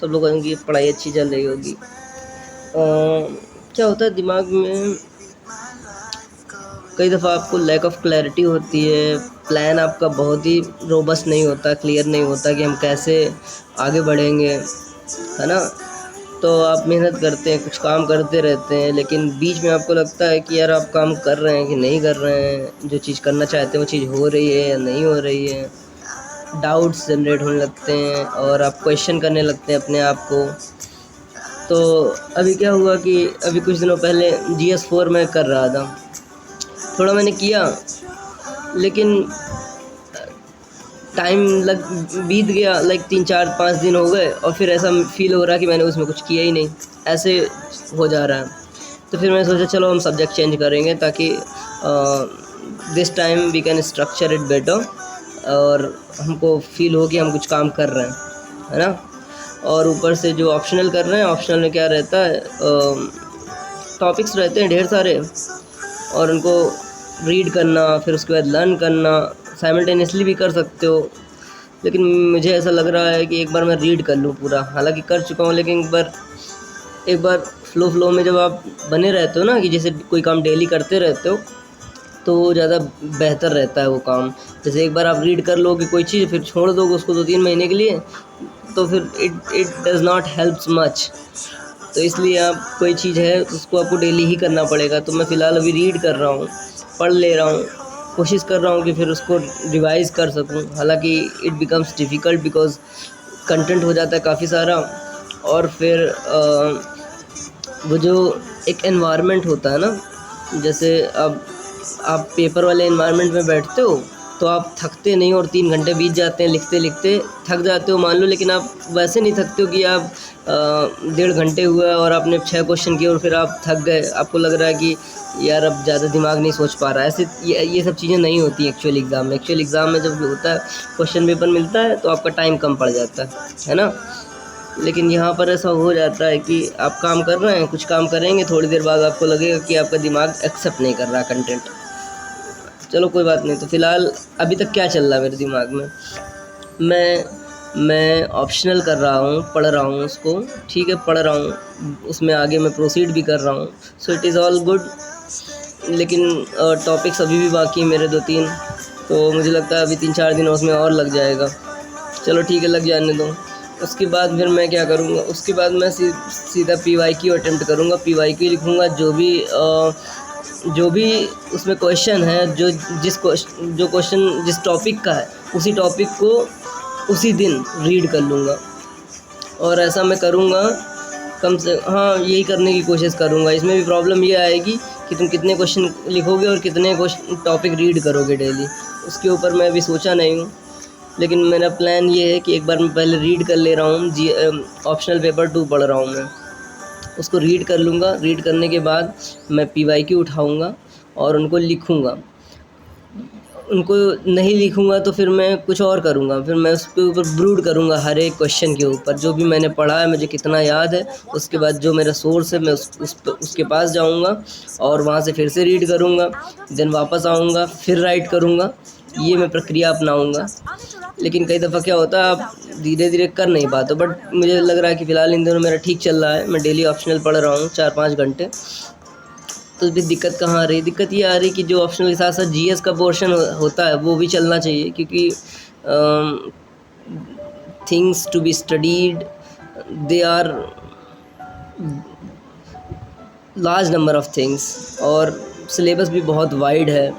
सब लोग कहेंगे कि पढ़ाई अच्छी चल रही होगी। क्या होता है दिमाग में कई दफ़ा आपको लैक ऑफ क्लैरिटी होती है, प्लान आपका बहुत ही रोबस्ट नहीं होता, क्लियर नहीं होता कि हम कैसे आगे बढ़ेंगे, है ना? तो आप मेहनत करते हैं, कुछ काम करते रहते हैं, लेकिन बीच में आपको लगता है कि यार आप काम कर रहे हैं कि नहीं कर रहे हैं, जो चीज़ करना चाहते हैं वो चीज़ हो रही है या नहीं हो रही है। डाउट्स जनरेट होने लगते हैं और आप क्वेश्चन करने लगते हैं अपने आप को। तो अभी क्या हुआ कि अभी कुछ दिनों पहले GS4 मैं कर रहा था, थोड़ा मैंने किया, लेकिन टाइम लग बीत गया, लाइक 3-4-5 दिन हो गए और फिर ऐसा फील हो रहा कि मैंने उसमें कुछ किया ही नहीं, ऐसे हो जा रहा है। तो फिर मैंने सोचा चलो हम सब्जेक्ट चेंज करेंगे ताकि this time we can structure it better और हमको फील हो कि हम कुछ काम कर रहे हैं, है ना? और ऊपर से जो ऑप्शनल कर रहे हैं, ऑप्शनल में क्या रहता है, टॉपिक्स रहते हैं ढेर सारे और उनको रीड करना, फिर उसके बाद लर्न करना, साइमल्टेनियसली भी कर सकते हो। लेकिन मुझे ऐसा लग रहा है कि एक बार मैं रीड कर लूँ पूरा, हालांकि कर चुका हूँ, लेकिन एक बार फ्लो में जब आप बने रहते हो ना, कि जैसे कोई काम डेली करते रहते हो तो वो ज़्यादा बेहतर रहता है वो काम। जैसे एक बार आप रीड कर लोगे कोई चीज़, फिर छोड़ दोगे उसको 2-3 महीने के लिए, तो फिर it does not helps much. तो इसलिए आप कोई चीज़ है उसको आपको डेली ही करना पड़ेगा। तो मैं फ़िलहाल अभी रीड कर रहा हूँ, पढ़ ले रहा हूँ, कोशिश कर रहा हूँ कि फिर उसको रिवाइज़ कर सकूँ। हालांकि it becomes difficult because content हो जाता है काफ़ी सारा, और फिर वो जो एक एनवायरनमेंट होता है ना, जैसे अब आप पेपर वाले एनवायरनमेंट में बैठते हो तो आप थकते नहीं और 3 घंटे बीत जाते हैं लिखते लिखते, थक जाते हो मान लो, लेकिन आप वैसे नहीं थकते हो कि आप 1.5 घंटे हुआ और आपने 6 क्वेश्चन किए और फिर आप थक गए, आपको लग रहा है कि यार अब ज़्यादा दिमाग नहीं सोच पा रहा है। ऐसे ये सब चीज़ें नहीं होती एक्चुअल एग्ज़ाम में। एक्चुअल एग्ज़ाम में जब होता है क्वेश्चन पेपर मिलता है तो आपका टाइम कम पड़ जाता है ना? लेकिन यहाँ पर ऐसा हो जाता है कि आप काम कर रहे हैं, कुछ काम करेंगे, थोड़ी देर बाद आपको लगेगा कि आपका दिमाग एक्सेप्ट नहीं कर रहा कंटेंट। चलो कोई बात नहीं। तो फ़िलहाल अभी तक क्या चल रहा है मेरे दिमाग में, मैं ऑप्शनल कर रहा हूँ, पढ़ रहा हूँ उसको, ठीक है, पढ़ रहा हूँ, उसमें आगे मैं प्रोसीड भी कर रहा हूँ, so it is all good. लेकिन टॉपिक्स अभी भी बाकी हैं मेरे 2-3, तो मुझे लगता है अभी 3-4 दिन उसमें और लग जाएगा। चलो ठीक है, लग जाने दो। उसके बाद फिर मैं क्या करूँगा, उसके बाद मैं सीधा PYQ अटेम्प्ट करूँगा, PYQ लिखूँगा। जो भी उसमें क्वेश्चन है, जो क्वेश्चन जिस टॉपिक का है, उसी टॉपिक को उसी दिन रीड कर लूँगा। और ऐसा मैं करूँगा कम से, हाँ, यही करने की कोशिश करूँगा। इसमें भी प्रॉब्लम ये आएगी कि तुम कितने क्वेश्चन लिखोगे और कितने टॉपिक रीड करोगे डेली, उसके ऊपर मैं अभी सोचा नहीं हूँ। लेकिन मेरा प्लान ये है कि एक बार मैं पहले रीड कर ले रहा हूँ। ऑप्शनल पेपर 2 पढ़ रहा हूँ मैं, उसको रीड कर लूँगा। रीड करने के बाद मैं PYQ उठाऊँगा और उनको लिखूँगा। उनको नहीं लिखूँगा तो फिर मैं कुछ और करूँगा, फिर मैं उसके ऊपर ब्रूड करूँगा, हर एक क्वेश्चन के ऊपर जो भी मैंने पढ़ा है, मुझे कितना याद है। उसके बाद जो मेरा सोर्स है मैं उसके पास जाऊँगा और वहाँ से फिर से रीड करूँगा, देन वापस आऊँगा, फिर राइट करूँगा। ये मैं प्रक्रिया अपनाऊँगा। लेकिन कई दफ़ा क्या होता है, आप धीरे धीरे कर नहीं पाते। बट मुझे लग रहा है कि फ़िलहाल इन दिनों मेरा ठीक चल रहा है। मैं डेली ऑप्शनल पढ़ रहा हूँ 4-5 घंटे। तो भी दिक्कत कहाँ आ रही है? दिक्कत ये आ रही है कि जो ऑप्शनल के साथ साथ GS का पोर्शन होता है वो भी चलना चाहिए, क्योंकि things to be studied, they are large number of things, और सिलेबस भी बहुत वाइड है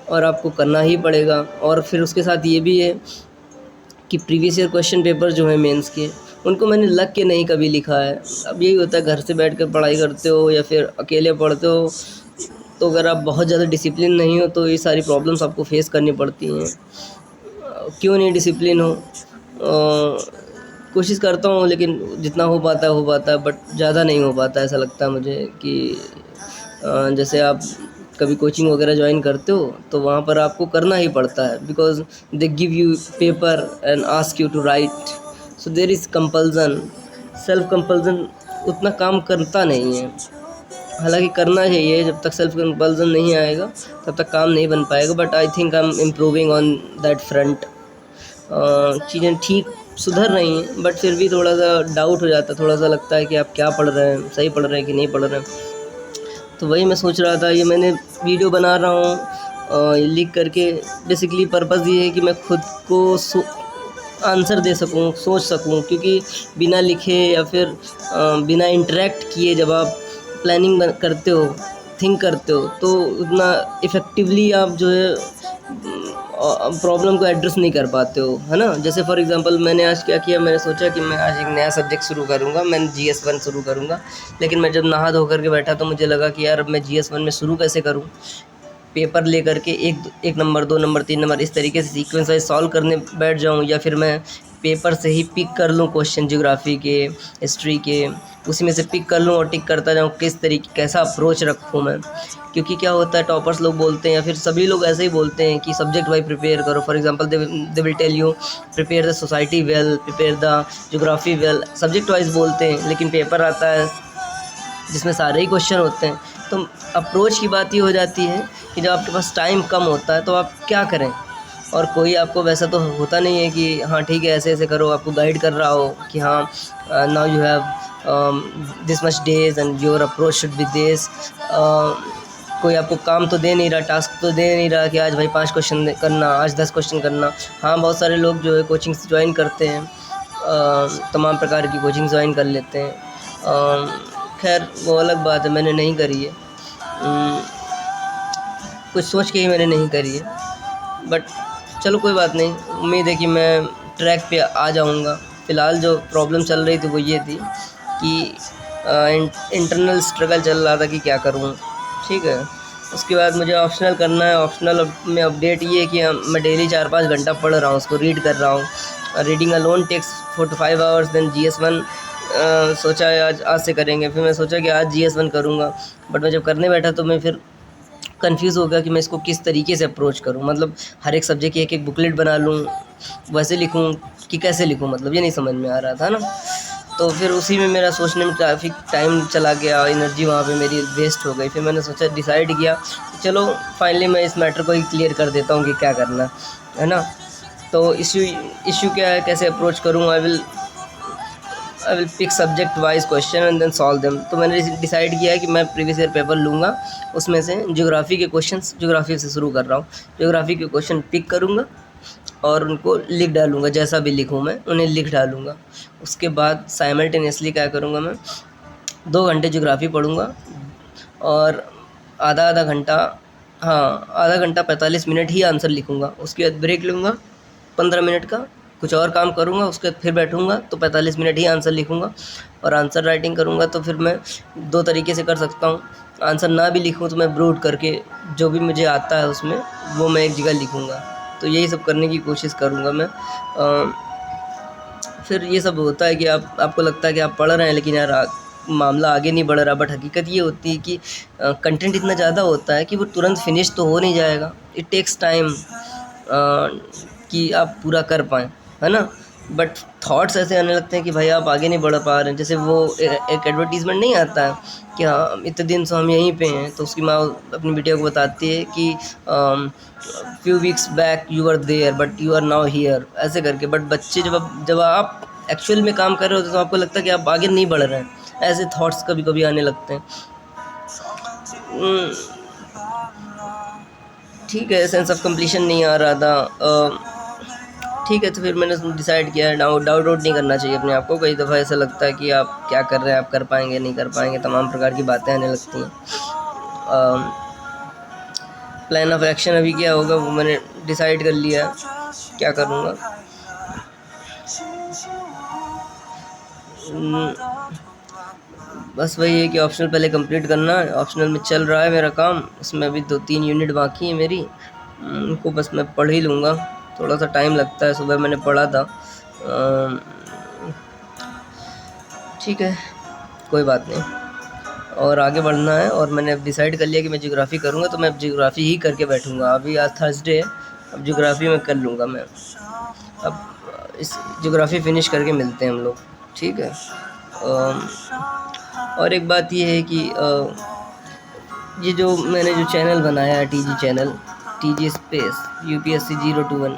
और आपको करना ही पड़ेगा। और फिर उसके साथ ये भी है कि प्रीवियस ईयर क्वेश्चन पेपर जो है मेंस के, उनको मैंने लग के नहीं कभी लिखा है। अब यही होता है, घर से बैठकर पढ़ाई करते हो या फिर अकेले पढ़ते हो, तो अगर आप बहुत ज़्यादा डिसिप्लिन नहीं हो तो ये सारी प्रॉब्लम्स आपको फेस करनी पड़ती हैं। क्यों नहीं डिसिप्लिन हो, कोशिश करता हूँ, लेकिन जितना हो पाता है, बट ज़्यादा नहीं हो पाता। ऐसा लगता है मुझे कि जैसे आप कभी कोचिंग वगैरह ज्वाइन करते हो तो वहाँ पर आपको करना ही पड़ता है, because they give you paper and ask you to write, so there is compulsion. Self compulsion उतना काम करता नहीं है, हालांकि करना चाहिए। जब तक सेल्फ कंपल्सन नहीं आएगा तब तक काम नहीं बन पाएगा। But I think I am improving on that front. चीज़ें ठीक सुधर रही हैं, बट फिर भी थोड़ा सा डाउट हो जाता है, थोड़ा सा लगता है कि आप क्या पढ़ रहे हैं, सही पढ़ रहे हैं कि नहीं पढ़ रहे हैं। तो वही मैं सोच रहा था, ये मैंने वीडियो बना रहा हूँ लिख करके। बेसिकली पर्पज़ ये है कि मैं खुद को आंसर दे सकूँ, सोच सकूँ, क्योंकि बिना लिखे या फिर बिना इंटरेक्ट किए जब आप प्लानिंग करते हो, थिंक करते हो, तो उतना इफ़ेक्टिवली आप जो है प्रॉब्लम को एड्रेस नहीं कर पाते हो, है ना। जैसे फॉर एग्जांपल मैंने आज क्या किया, मैंने सोचा कि मैं आज एक नया सब्जेक्ट शुरू करूँगा, मैं GS1 शुरू करूँगा। लेकिन मैं जब नहा धो करके बैठा तो मुझे लगा कि यार अब मैं GS1 में शुरू कैसे करूँ। पेपर ले करके एक नंबर, 2 नंबर, 3 नंबर इस तरीके से सीक्वेंस वाइज सॉल्व करने बैठ जाऊँ, या फिर मैं पेपर से ही पिक कर लूँ क्वेश्चन ज्योग्राफी के, हिस्ट्री के, उसी में से पिक कर लूँ और टिक करता जाऊँ, किस तरीके कैसा अप्रोच रखूँ मैं। क्योंकि क्या होता है, टॉपर्स लोग बोलते हैं या फिर सभी लोग ऐसे ही बोलते हैं कि सब्जेक्ट वाइज प्रिपेयर करो। For example they will tell you prepare the society well, prepare the geography well, subject wise बोलते हैं। लेकिन पेपर आता है जिसमें सारे ही क्वेश्चन होते हैं। तो अप्रोच की बात ये हो जाती है कि जब आपके पास टाइम कम होता है तो आप क्या करें, और कोई आपको वैसा तो होता नहीं है कि हाँ ठीक है ऐसे ऐसे करो, आपको गाइड कर रहा हो कि हाँ now you have this much days and your approach should be this. कोई आपको काम तो दे नहीं रहा, टास्क तो दे नहीं रहा कि आज भाई 5 क्वेश्चन करना, आज 10 क्वेश्चन करना। हाँ, बहुत सारे लोग जो है कोचिंग ज्वाइन करते हैं, तमाम प्रकार की कोचिंग ज्वाइन कर लेते हैं। खैर वो अलग बात है, मैंने नहीं करी है, कुछ सोच के ही मैंने नहीं करी है। बट चलो कोई बात नहीं, उम्मीद है कि मैं ट्रैक पे आ जाऊंगा। फ़िलहाल जो प्रॉब्लम चल रही थी वो ये थी कि इंटरनल स्ट्रगल चल रहा था कि क्या करूं, ठीक है। उसके बाद मुझे ऑप्शनल करना है। ऑप्शनल में अपडेट ये है कि मैं डेली 4-5 घंटा पढ़ रहा हूँ, उसको रीड कर रहा हूँ। Reading alone takes 4 to 5 hours. Then GS1 सोचा है आज से करेंगे। फिर मैं सोचा कि आज GS1 करूँगा, बट मैं जब करने बैठा तो मैं फिर कंफ्यूज हो गया कि मैं इसको किस तरीके से अप्रोच करूं। मतलब हर एक सब्जेक्ट की एक बुकलेट बना लूं, वैसे लिखूं कि कैसे लिखूं, मतलब ये नहीं समझ में आ रहा था ना। तो फिर उसी में मेरा सोचने में काफ़ी टाइम चला गया, एनर्जी वहाँ पे मेरी वेस्ट हो गई। फिर मैंने सोचा, डिसाइड किया कि चलो फाइनली मैं इस मैटर को ही क्लियर कर देता हूँ कि क्या करना है ना। तो इशू क्या है, कैसे अप्रोच करूँ। I will pick subject wise question and then solve them. तो मैंने डिसाइड किया है कि मैं प्रीवियस ईयर पेपर लूँगा, उसमें से ज्योग्राफी के क्वेश्चंस, ज्योग्राफी से शुरू कर रहा हूँ, ज्योग्राफी के क्वेश्चन पिक करूँगा और उनको लिख डालूँगा, जैसा भी लिखूँ मैं उन्हें लिख डालूँगा। उसके बाद साइमल्टेनियसली क्या करूँगा, मैं 2 घंटे ज्योग्राफी पढ़ूँगा और आधा घंटा, आधा घंटा 45 मिनट ही आंसर लिखूँगा। उसके बाद ब्रेक लूँगा 15 मिनट का, कुछ और काम करूँगा, उसके बाद फिर बैठूँगा तो 45 मिनट ही आंसर लिखूँगा। और आंसर राइटिंग करूँगा तो फिर मैं 2 तरीके से कर सकता हूँ। आंसर ना भी लिखूँ तो मैं ब्रूट करके जो भी मुझे आता है उसमें वो मैं एक जगह लिखूँगा। तो यही सब करने की कोशिश करूँगा मैं। फिर ये सब होता है कि आपको लगता है कि आप पढ़ रहे हैं, लेकिन यार मामला आगे नहीं बढ़ रहा। बट हकीकत ये होती है कि कंटेंट इतना ज़्यादा होता है कि वो तुरंत फिनिश तो हो नहीं जाएगा। इट टेक्स टाइम कि आप पूरा कर पाएँ, है ना। बट थॉट्स ऐसे आने लगते हैं कि भाई आप आगे नहीं बढ़ पा रहे हैं। जैसे वो एक एडवर्टीज़मेंट नहीं आता है कि हाँ इतने दिन से हम यहीं पे हैं, तो उसकी माँ अपनी बेटियों को बताती है कि few weeks back you are there but you are now here, ऐसे करके। बट बच्चे जब आप एक्चुअल में काम कर रहे होते हैं तो आपको लगता है कि आप आगे नहीं बढ़ रहे हैं। ऐसे थॉट्स कभी कभी आने लगते हैं। ठीक है, सेंस ऑफ कंप्लीशन नहीं आ रहा था। ठीक है, तो फिर मैंने डिसाइड किया है डाउट नहीं करना चाहिए अपने आप को। कई दफ़ा ऐसा लगता है कि आप क्या कर रहे हैं, आप कर पाएंगे नहीं कर पाएंगे, तमाम प्रकार की बातें आने लगती हैं। प्लान ऑफ एक्शन अभी क्या होगा वो मैंने डिसाइड कर लिया है, क्या करूँगा। बस वही है कि ऑप्शनल पहले कंप्लीट करना है। ऑप्शनल में चल रहा है मेरा काम, उसमें अभी 2-3 यूनिट बाकी है मेरी, उनको बस मैं पढ़ ही लूँगा। थोड़ा सा टाइम लगता है, सुबह मैंने पढ़ा था। ठीक है, कोई बात नहीं, और आगे बढ़ना है। और मैंने अब डिसाइड कर लिया कि मैं ज्योग्राफी करूँगा, तो मैं अब ज्योग्राफी ही करके बैठूँगा। अभी आज थर्सडे है, अब ज्योग्राफी में कर लूँगा मैं। अब इस ज्योग्राफी फिनिश करके मिलते हैं हम लोग, ठीक है। और एक बात ये है कि ये जो मैंने जो चैनल बनाया है, TG channel, TG space UPSC 021,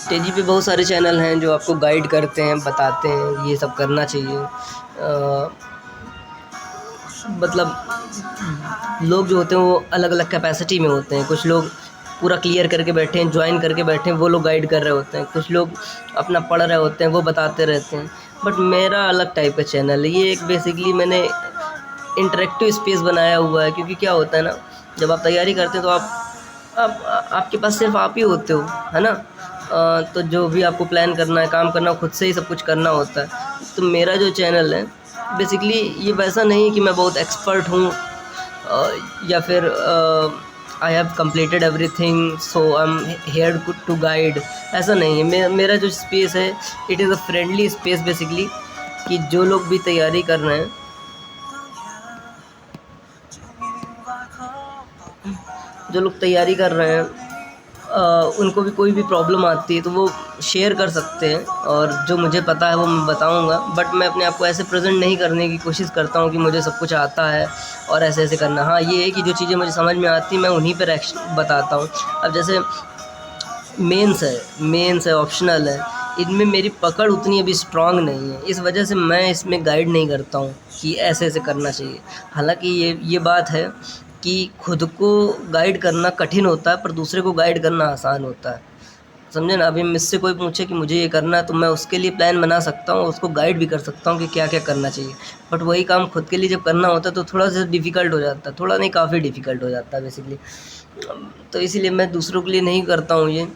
तेजी पे बहुत सारे चैनल हैं जो आपको गाइड करते हैं, बताते हैं ये सब करना चाहिए। मतलब लोग जो होते हैं वो अलग अलग कैपेसिटी में होते हैं। कुछ लोग पूरा क्लियर करके बैठे हैं, ज्वाइन करके बैठे हैं, वो लोग गाइड कर रहे होते हैं। कुछ लोग अपना पढ़ रहे होते हैं, वो बताते रहते हैं। बट मेरा अलग टाइप का चैनल है। ये एक बेसिकली मैंने इंटरेक्टिव स्पेस बनाया हुआ है, क्योंकि क्या होता है ना, जब आप तैयारी करते हैं तो आपके पास सिर्फ आप ही होते हो, है ना। तो जो भी आपको प्लान करना है, काम करना है, खुद से ही सब कुछ करना होता है। तो मेरा जो चैनल है बेसिकली ये वैसा नहीं कि मैं बहुत एक्सपर्ट हूँ या फिर I have completed everything so I am here to guide, ऐसा नहीं है। मेरा जो स्पेस है it is a friendly space basically, कि जो लोग भी तैयारी कर रहे हैं, उनको भी कोई भी प्रॉब्लम आती है तो वो शेयर कर सकते हैं, और जो मुझे पता है वो मैं बताऊंगा। बट मैं अपने आप को ऐसे प्रेजेंट नहीं करने की कोशिश करता हूँ कि मुझे सब कुछ आता है और ऐसे ऐसे करना। हाँ, ये है कि जो चीज़ें मुझे समझ में आती मैं उन्हीं पर बताता हूँ। अब जैसे मेंस है, ऑप्शनल है, इनमें मेरी पकड़ उतनी अभी स्ट्रांग नहीं है, इस वजह से मैं इसमें गाइड नहीं करता हूँ कि ऐसे ऐसे करना चाहिए। हालांकि ये बात है कि खुद को गाइड करना कठिन होता है, पर दूसरे को गाइड करना आसान होता है, समझे ना। अभी मुझसे कोई पूछे कि मुझे ये करना है तो मैं उसके लिए प्लान बना सकता हूँ, उसको गाइड भी कर सकता हूँ कि क्या क्या करना चाहिए। बट वही काम खुद के लिए जब करना होता है तो थोड़ा सा डिफ़िकल्ट हो जाता है, थोड़ा नहीं काफ़ी डिफ़िकल्ट हो जाता है बेसिकली। तो इसीलिए मैं दूसरों के लिए नहीं करता हूँ ये,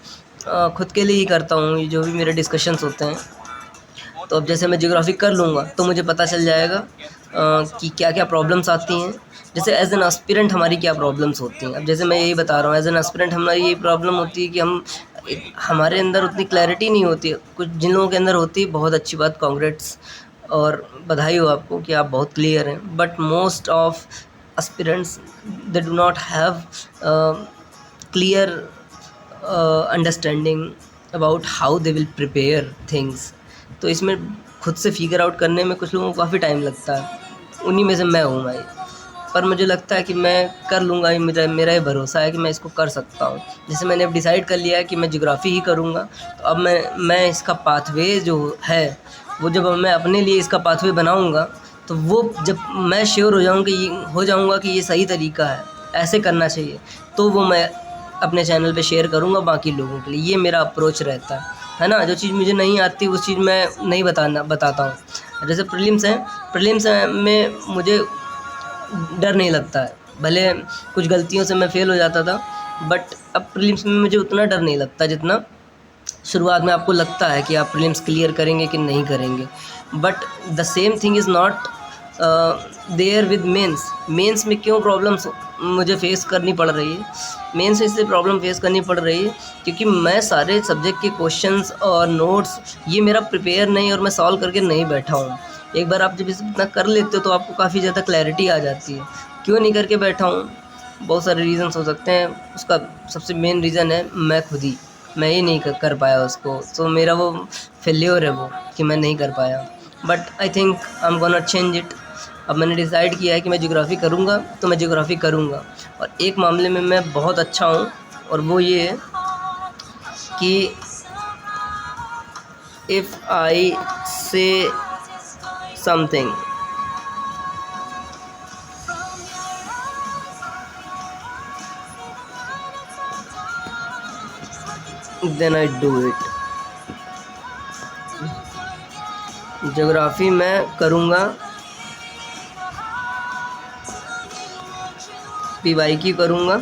खुद के लिए ही करता हूँ ये जो भी मेरे डिस्कशंस होते हैं। तो अब जैसे मैं ज्योग्राफी कर लूँगा तो मुझे पता चल जाएगा कि क्या क्या प्रॉब्लम्स आती हैं। जैसे एज एन एस्पिरेंट हमारी क्या प्रॉब्लम्स होती हैं। अब जैसे मैं यही बता रहा हूँ, एज एन एस्पिरेंट हमारी यही प्रॉब्लम होती है कि हमारे अंदर उतनी क्लैरिटी नहीं होती है। कुछ जिन लोगों के अंदर होती है, बहुत अच्छी बात, कॉन्ग्रेट्स और बधाई हो आपको कि आप बहुत क्लियर हैं। But most of aspirants they do not have clear understanding about how they will prepare things. तो इसमें खुद से फिगर आउट करने में कुछ लोगों को काफ़ी टाइम लगता है, उन्हीं में से मैं हूँ भाई। पर मुझे लगता है कि मैं कर लूँगा, मेरा ये भरोसा है कि मैं इसको कर सकता हूँ। जैसे मैंने अब डिसाइड कर लिया है कि मैं ज्योग्राफी ही करूँगा, तो अब मैं इसका पाथवे जो है वो जब मैं अपने लिए इसका पाथवे बनाऊँगा, तो वो जब मैं श्योर हो जाऊँगा कि ये सही तरीका है, ऐसे करना चाहिए, तो वो मैं अपने चैनल पे शेयर करूँगा बाकी लोगों के लिए। ये मेरा अप्रोच रहता है ना। जो चीज़ मुझे नहीं आती उस चीज़ मैं नहीं बताता हूँ। जैसे प्रीलिम्स में मुझे डर नहीं लगता है, भले कुछ गलतियों से मैं फ़ेल हो जाता था, बट अब प्रीलिम्स में मुझे उतना डर नहीं लगता जितना शुरुआत में आपको लगता है कि आप प्रीलिम्स क्लियर करेंगे कि नहीं करेंगे। But the same thing is not there with mains में क्यों प्रॉब्लम्स मुझे फेस करनी पड़ रही है। मेंस में इसलिए प्रॉब्लम फेस करनी पड़ रही है क्योंकि मैं सारे सब्जेक्ट के क्वेश्चंस और नोट्स ये मेरा प्रिपेयर नहीं और मैं सॉल्व करके नहीं बैठा हूँ। एक बार आप जब इसे इतना कर लेते हो तो आपको काफ़ी ज़्यादा क्लैरिटी आ जाती है। क्यों नहीं करके बैठा हूँ, बहुत सारे रीज़न्स हो सकते हैं। उसका सबसे मेन रीज़न है मैं ही नहीं कर पाया उसको। तो मेरा वो फेल्योर है वो कि मैं नहीं कर पाया। But I think I am gonna change it. अब मैंने डिसाइड किया है कि मैं ज्योग्राफी करूँगा तो मैं ज्योग्राफी करूँगा। और एक मामले में मैं बहुत अच्छा हूँ, और वो ये है कि इफ़ आई से something then I do it। Geography मैं करूँगा, पीवाई की करूँगा,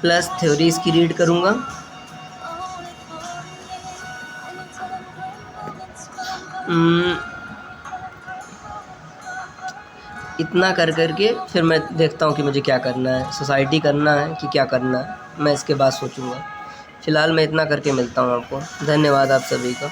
प्लस थ्योरीज की रीड करूँगा। इतना कर के फिर मैं देखता हूँ कि मुझे क्या करना है, सोसाइटी करना है कि क्या करना है, मैं इसके बाद सोचूँगा। फ़िलहाल मैं इतना करके मिलता हूँ आपको। धन्यवाद आप सभी का।